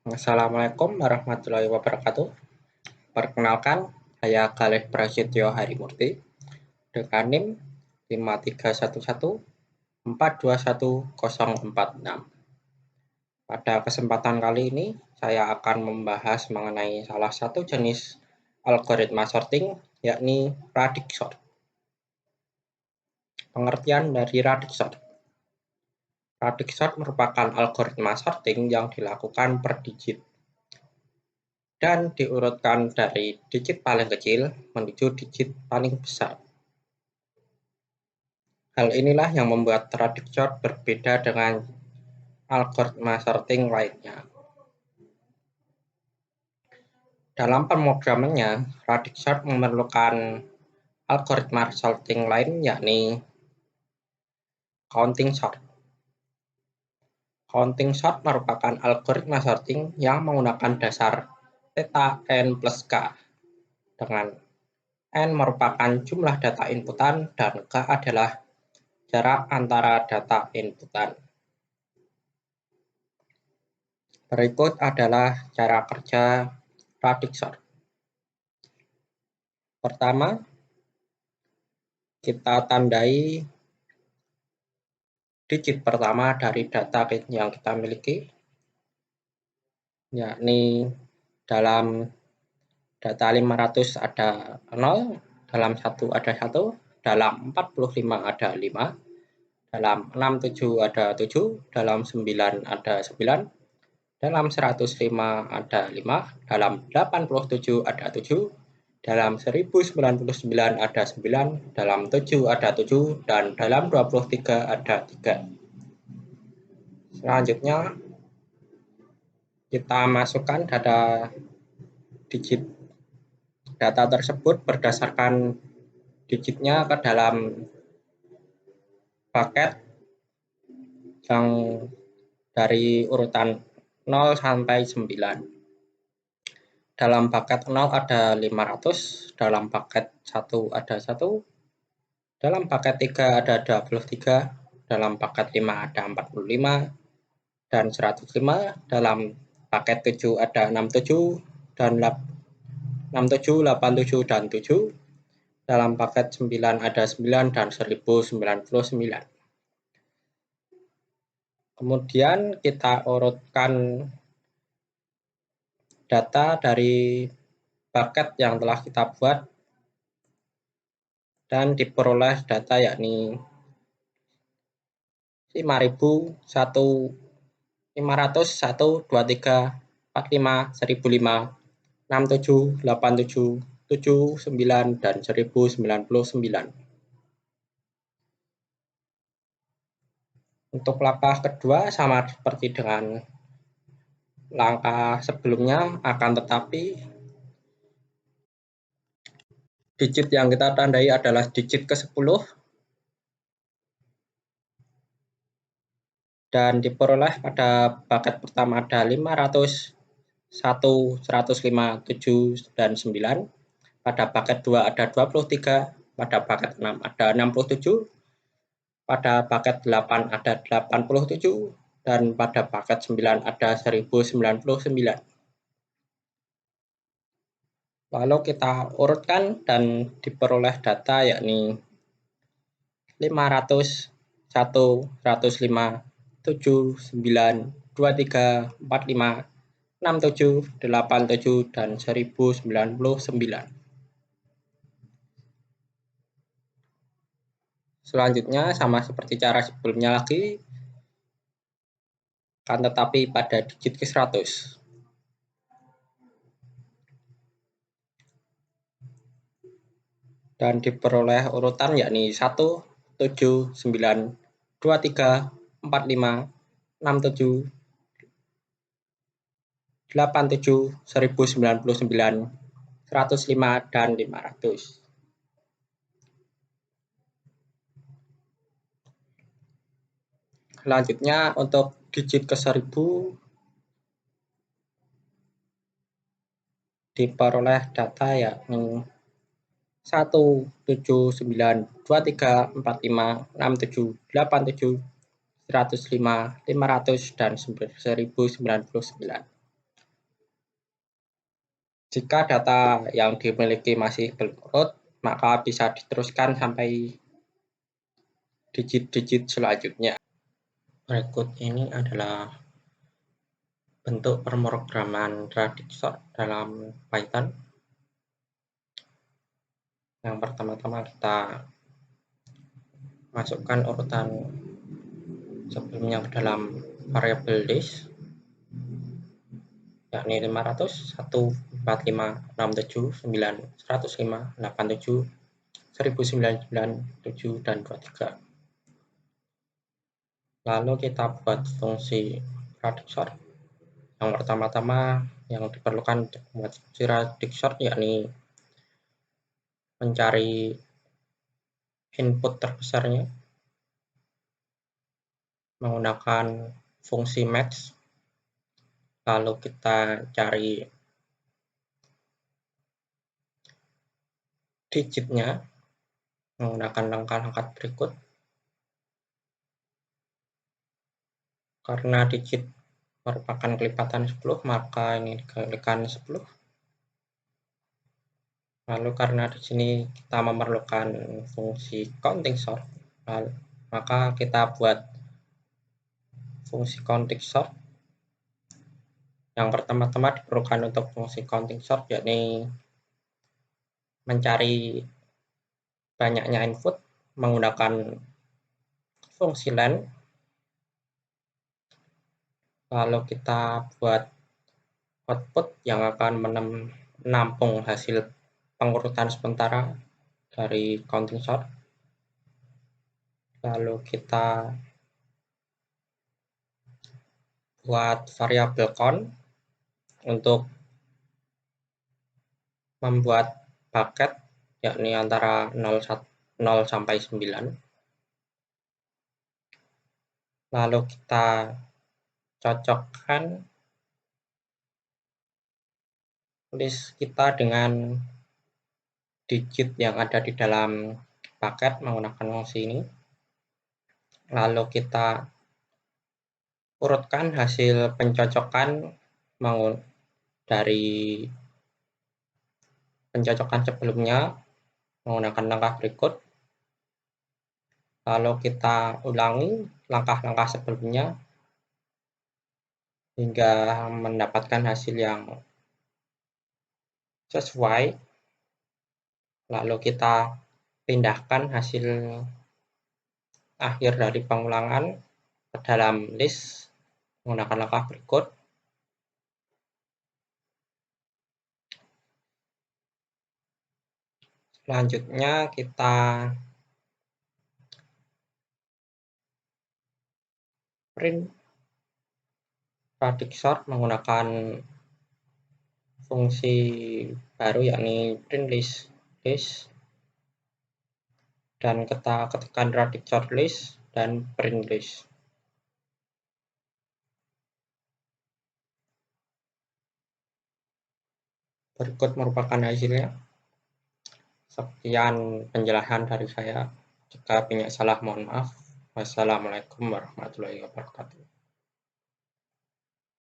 Assalamualaikum warahmatullahi wabarakatuh. Perkenalkan, saya Galih Prasetyo Harimurti dengan NIM 5311421046. Pada kesempatan kali ini, saya akan membahas mengenai salah satu jenis algoritma sorting, yakni radix sort. Pengertian dari radix sort. Radix sort merupakan algoritma sorting yang dilakukan per digit dan diurutkan dari digit paling kecil menuju digit paling besar. Hal inilah yang membuat radix sort berbeda dengan algoritma sorting lainnya. Dalam pemrogramannya, radix sort memerlukan algoritma sorting lain yakni counting sort. Counting sort merupakan algoritma sorting yang menggunakan dasar theta n plus k, dengan n merupakan jumlah data inputan dan k adalah jarak antara data inputan. Berikut adalah cara kerja radix sort. Pertama, kita tandai digit pertama dari data yang kita miliki, yakni dalam data 500 ada 0, dalam 1 ada 1, dalam 45 ada 5, dalam 67 ada 7, dalam 9 ada 9, dalam 105 ada 5, dalam 87 ada 7, dalam 1099 ada 9, dalam 7 ada 7, dan dalam 23 ada 3. Selanjutnya, kita masukkan digit data tersebut berdasarkan digitnya ke dalam paket yang dari urutan 0 sampai 9. Dalam paket 0 ada 500, dalam paket 1 ada 1, dalam paket 3 ada 23, dalam paket 5 ada 45, dan 105, dalam paket 7 ada 67, dan 67, 87, dan 7, dalam paket 9 ada 9 dan 1099. Kemudian kita urutkan data dari paket yang telah kita buat dan diperoleh data yakni 5.1, 500, 1, 2, 3, 4, 5, 1005, 67, 87, 79, dan 1099. Untuk langkah kedua sama seperti dengan langkah sebelumnya, akan tetapi digit yang kita tandai adalah digit ke-10 dan diperoleh pada paket pertama ada 500, 1, 105, 7, dan 9. Pada paket 2 ada 23, pada paket 6 ada 67, pada paket 8 ada 87, dan pada paket 9 ada 1099. Lalu kita urutkan dan diperoleh data yakni 500, 1, 105, 7, 9, 23, 45, 67, 87, dan 1099. Selanjutnya sama seperti cara sebelumnya lagi, kan tetapi pada digit ke-100. Dan diperoleh urutan yakni 1, 7, 9, 23, 45, 67, 87, 1099, 105, dan 500. Selanjutnya untuk digit ke-1000 diperoleh data yakni 1, 7, 9, 23, 45, 67, 87, 105, 500, dan 1099. Jika data yang dimiliki masih belum urut, maka bisa diteruskan sampai digit-digit selanjutnya. Berikut ini adalah bentuk pemrograman radix sort dalam Python. Yang pertama-tama kita masukkan urutan sebelumnya ke dalam variabel list, yakni 500, 1, 4, 5, 6, 7, 9, 105, 87, 1099, 7, dan 23. Lalu kita buat fungsi radix sort. Yang pertama-tama yang diperlukan untuk membuat fungsi radix sort yakni mencari input terbesarnya menggunakan fungsi max. Lalu kita cari digitnya menggunakan langkah-langkah berikut. Karena digit merupakan kelipatan 10, maka ini dikalikan 10. Lalu karena di sini kita memerlukan fungsi counting sort, maka kita buat fungsi counting sort. Yang pertama-tama diperlukan untuk fungsi counting sort yakni mencari banyaknya input menggunakan fungsi len. Lalu kita buat output yang akan menampung hasil pengurutan sementara dari counting sort. Lalu kita buat variabel count untuk membuat bucket yakni antara 0 sampai 9. Lalu kita cocokkan list kita dengan digit yang ada di dalam bucket menggunakan fungsi ini. Lalu kita urutkan hasil pencocokan dari pencocokan sebelumnya menggunakan langkah berikut. Lalu kita ulangi langkah-langkah sebelumnya hingga mendapatkan hasil yang sesuai. Lalu kita pindahkan hasil akhir dari pengulangan ke dalam list menggunakan langkah berikut. Selanjutnya kita print radix sort menggunakan fungsi baru yakni print list, dan kita ketikkan radix sort list dan print list. Berikut merupakan hasilnya. Sekian penjelasan dari saya. Jika banyak salah mohon maaf. Wassalamualaikum warahmatullahi wabarakatuh.